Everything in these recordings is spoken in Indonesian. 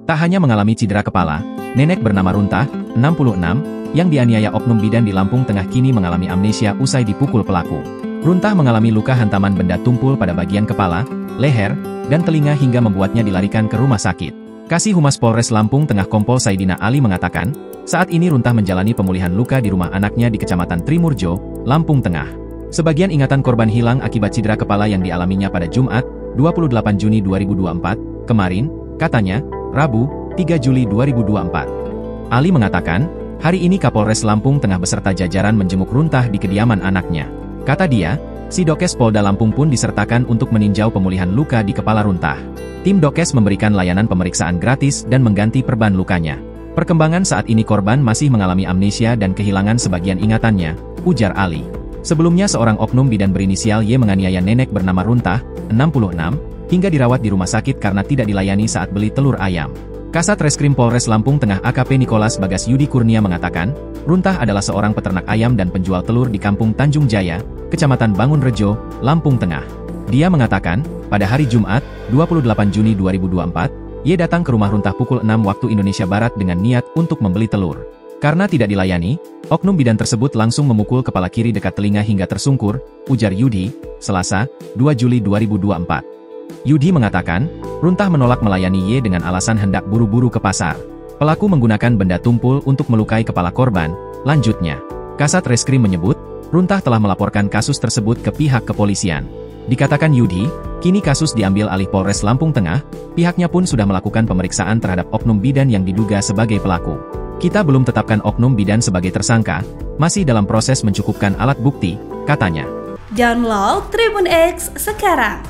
Tak hanya mengalami cedera kepala, nenek bernama Runtah, 66, yang dianiaya oknum bidan di Lampung Tengah kini mengalami amnesia usai dipukul pelaku. Runtah mengalami luka hantaman benda tumpul pada bagian kepala, leher, dan telinga hingga membuatnya dilarikan ke rumah sakit. Kasih Humas Polres Lampung Tengah Kompol Saidina Ali mengatakan, saat ini Runtah menjalani pemulihan luka di rumah anaknya di Kecamatan Trimurjo, Lampung Tengah. Sebagian ingatan korban hilang akibat cedera kepala yang dialaminya pada Jumat, 28 Juni 2024, kemarin, katanya, Rabu, 3 Juli 2024. Ali mengatakan, hari ini Kapolres Lampung Tengah beserta jajaran menjenguk Runtah di kediaman anaknya. Kata dia, si Dokes Polda Lampung pun disertakan untuk meninjau pemulihan luka di kepala Runtah. Tim Dokes memberikan layanan pemeriksaan gratis dan mengganti perban lukanya. Perkembangan saat ini korban masih mengalami amnesia dan kehilangan sebagian ingatannya, ujar Ali. Sebelumnya seorang oknum bidan berinisial Y menganiaya nenek bernama Runtah, 66, hingga dirawat di rumah sakit karena tidak dilayani saat beli telur ayam. Kasat Reskrim Polres Lampung Tengah AKP Nikolas Bagas Yudi Kurnia mengatakan, Runtah adalah seorang peternak ayam dan penjual telur di Kampung Tanjung Jaya, Kecamatan Bangunrejo, Lampung Tengah. Dia mengatakan, pada hari Jumat, 28 Juni 2024, Y datang ke rumah Runtah pukul 6 waktu Indonesia Barat dengan niat untuk membeli telur. Karena tidak dilayani, oknum bidan tersebut langsung memukul kepala kiri dekat telinga hingga tersungkur, ujar Yudi, Selasa, 2 Juli 2024. Yudi mengatakan, Runtah menolak melayani Y dengan alasan hendak buru-buru ke pasar. Pelaku menggunakan benda tumpul untuk melukai kepala korban, lanjutnya. Kasat Reskrim menyebut, Runtah telah melaporkan kasus tersebut ke pihak kepolisian. Dikatakan Yudi, kini kasus diambil alih Polres Lampung Tengah, pihaknya pun sudah melakukan pemeriksaan terhadap oknum bidan yang diduga sebagai pelaku. Kita belum tetapkan oknum bidan sebagai tersangka, masih dalam proses mencukupkan alat bukti, katanya. Download Tribun X sekarang,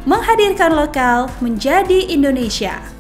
menghadirkan lokal menjadi Indonesia.